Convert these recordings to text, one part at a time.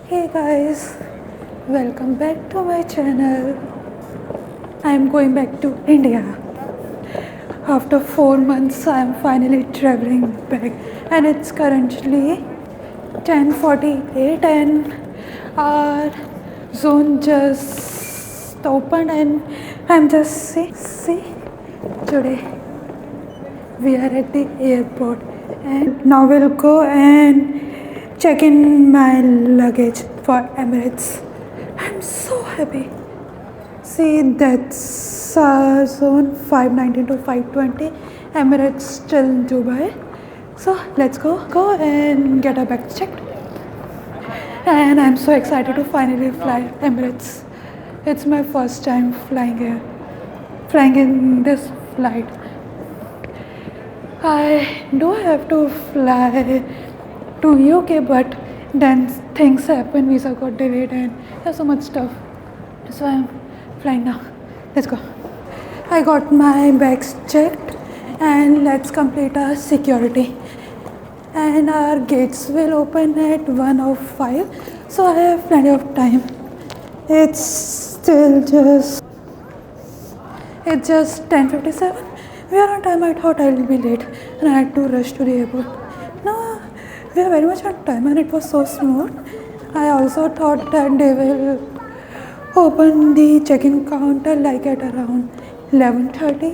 Hey guys, welcome back to my channel. I am going back to India. After 4 months, I am finally traveling back, and it's currently 10:48, and our zone just opened, and I'm just see today we are at the airport, and now we'll go and check in my luggage for Emirates. I'm so happy. See, that's zone 519 to 520. Emirates still Dubai. So let's go and get our bags checked. And I'm so excited to finally fly Emirates. It's my first time flying here, flying in this flight. I do have to fly to UK, but then things happen. Visa got delayed, and there's so much stuff. So I'm flying now. Let's go. I got my bags checked, and let's complete our security. And our gates will open at 1:05, so I have plenty of time. It's still just 10:57. We are on time. I thought I'll be late, and I had to rush to the airport. No, we are very much on time, and it was so smooth. I also thought that they will open the check-in counter like at around 11:30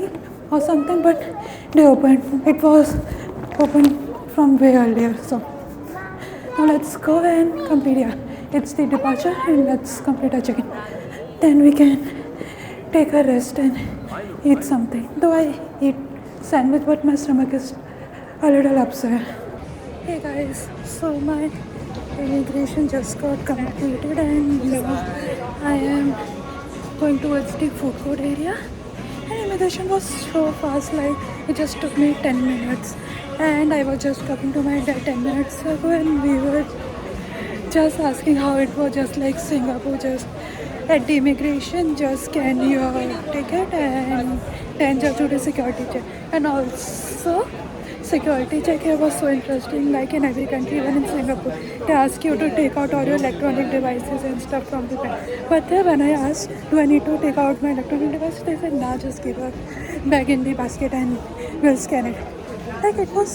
or something, but they opened. It was open from way earlier. So now let's go and complete. Yeah, it's the departure, and let's complete our check-in. Then we can take a rest and eat something. Though I eat sandwich, but my stomach is a little upset. Hey guys, so my immigration just got completed, and now I am going towards the food court area. And immigration was so fast, like it just took me 10 minutes. And I was just talking to my dad 10 minutes ago, and we were just asking how it was, just like Singapore. Just at the immigration, just scan your ticket and then just do the security check. And also security check here was so interesting, like in every country, even in Singapore they ask you to take out all your electronic devices and stuff from the bag. But there, when I asked, do I need to take out my electronic device, they said, nah, just give a bag in the basket and we'll scan it. Like it was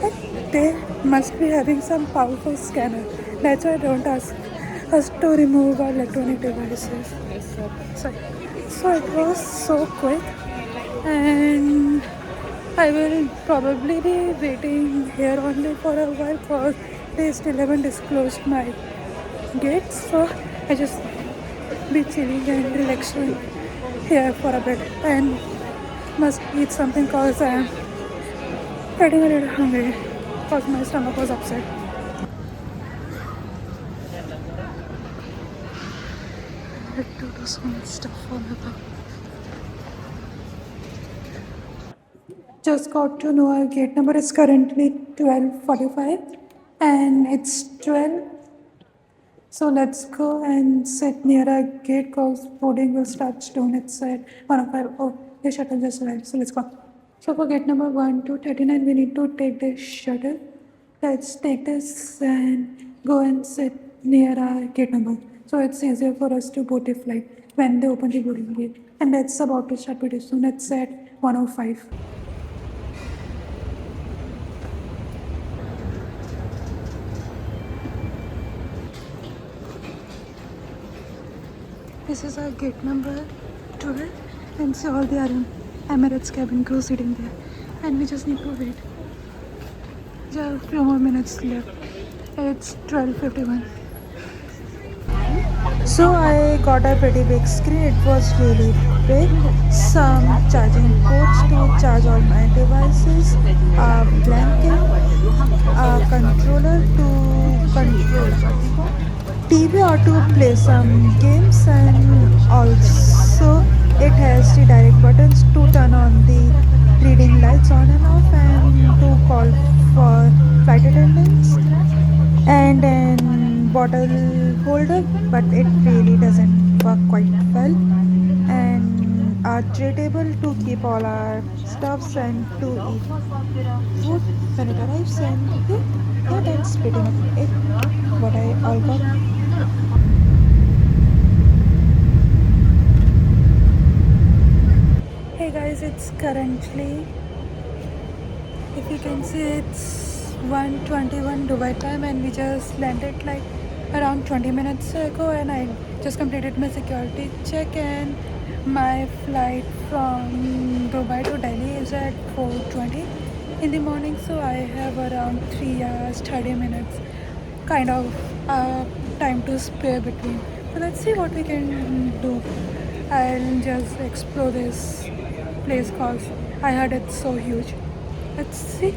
like they must be having some powerful scanner. That's why I don't ask us to remove our electronic devices. So it was so quick, and I will probably be waiting here only for a while because they still haven't disclosed my gates. So I just be chilling and relaxing here for a bit, and must eat something because I am getting a little hungry because my stomach was upset. I had to do some stuff for my back. Just got to know our gate number is currently 12:45, and it's 12. So let's go and sit near our gate because boarding will start soon. It's at 1:05. Oh, the shuttle just arrived. So let's go. So for gate number 1239, we need to take this shuttle. Let's take this and go and sit near our gate number. So it's easier for us to board the flight when they open the boarding gate. And that's about to start pretty soon. It's at 1:05. This is our gate number 12, and see all the other Emirates cabin crew sitting there, and we just need to wait. Just a few more minutes left. It's 12:51. So I got a pretty big screen. It was really big. Some charging ports to charge all my devices, a blanket, a controller to control TV or to play some games, and also it has the direct buttons to turn on the reading lights on and off, and to call for flight attendants, and then bottle holder, but it really doesn't work quite well, and a tray table to keep all our stuffs and to eat food when it arrives. And yeah, that's pretty much it what I all got. Hey guys, it's currently, if you can see, it's 1:21 Dubai time, and we just landed like around 20 minutes ago, and I just completed my security check, and my flight from Dubai to Delhi is at 4:20 in the morning, so I have around 3 hours 30 minutes kind of time to spare between. So let's see what we can do. I'll just explore this place called, I heard it's so huge. Let's see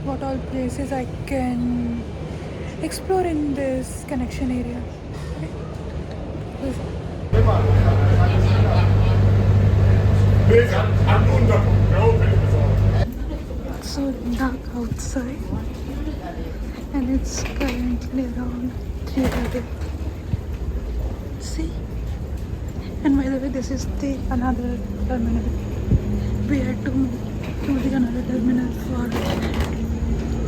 what all places I can explore in this connection area. It's so dark outside, and it's currently around 3:30. See? And by the way, this is the another terminal. We had to move to the another terminal for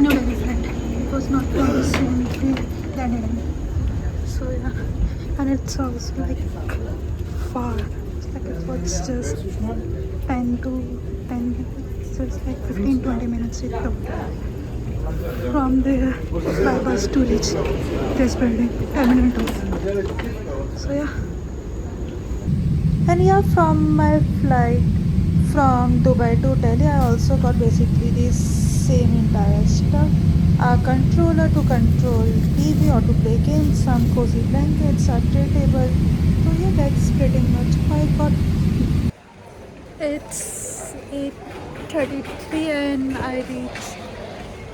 New Delhi flight. It was not from the same we landed in. So yeah, and it's also like far. It's like it's just 10 to 10 minutes. It's just like 15-20 minutes it took from there by bus to reach this building, Terminal 2. So yeah. And yeah, from my flight from Dubai to Delhi, I also got basically the same entire stuff. A controller to control TV or to play games, some cozy blankets, a tray table. So yeah, that's pretty much I got. It's 8:33 and I reached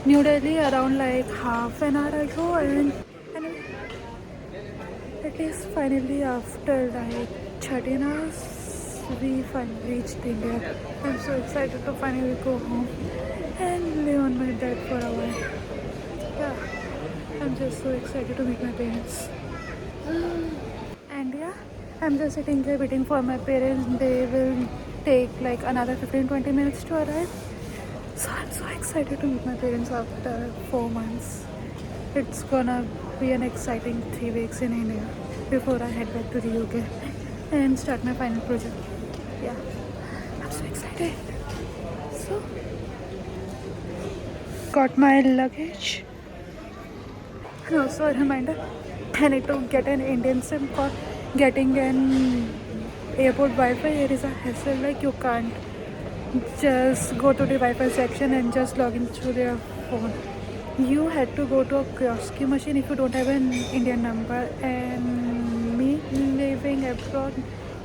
New Delhi around like half an hour ago, and it is finally after like 13 hours we finally reached India. I'm so excited to finally go home and lay on my bed for a while. Yeah, I'm just so excited to meet my parents. And yeah, I'm just sitting there waiting for my parents. They will take like another 15-20 minutes to arrive. So I'm so excited to meet my parents after 4 months. It's gonna be an exciting 3 weeks in India before I head back to the UK and start my final project. Yeah, I'm so excited. So, got my luggage. And also a reminder, I need to get an Indian SIM for getting an airport Wi-Fi. Here is a hassle, like you can't just go to the Wi-Fi section and just log in through their phone. You had to go to a kiosk machine if you don't have an Indian number, and me living abroad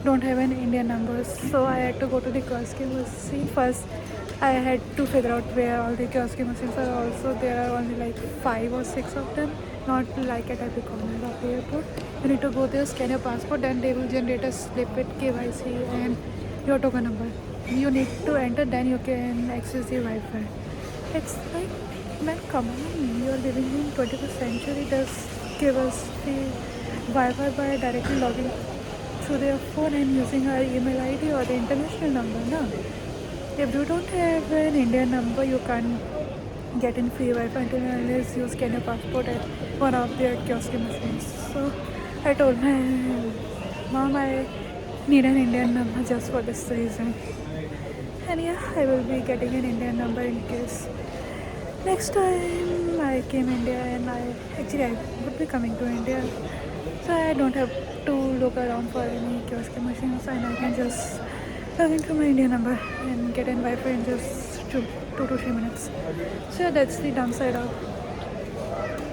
don't have an Indian number, so I had to go to the kiosk machine first. I had to figure out where all the kiosk machines are. Also, there are only like 5 or 6 of them, not like at every corner of the airport. You need to go there, scan your passport, then they will generate a slip with KYC and your token number. You need to enter, then you can access the Wi-Fi. It's like, man, come on, you're living in 21st century. Just give us the Wi-Fi by directly logging through their phone and using our email ID or the international number. No, if you don't have an Indian number, you can't get in free Wi-Fi unless you scan your passport at one of their kiosk machines. So I told my mom I need an Indian number just for this reason. And yeah, I will be getting an Indian number in case next time I came India, and I would be coming to India, so I don't have to look around for any kiosk machines, and I can just log into my Indian number and get in Wi-Fi in just 2 to 3 minutes. So that's the downside of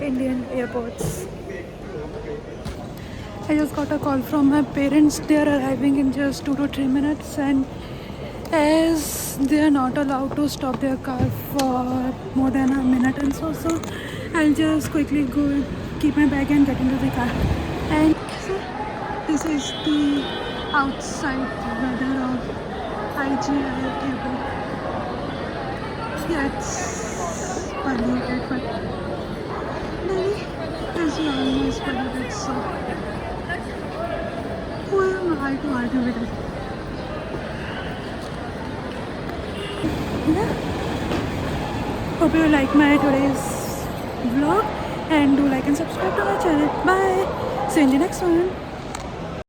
Indian airports. I just got a call from my parents. They are arriving in just 2 to 3 minutes, and as they are not allowed to stop their car for more than a minute and so, I'll just quickly go keep my bag and get into the car. And so this is the outside weather of IGI airport. Yeah, it's polluted, but Delhi is almost polluted, so who am I to argue with it? Yeah. Hope you like my today's vlog. and do like and subscribe to my channel. Bye. See you in the next one.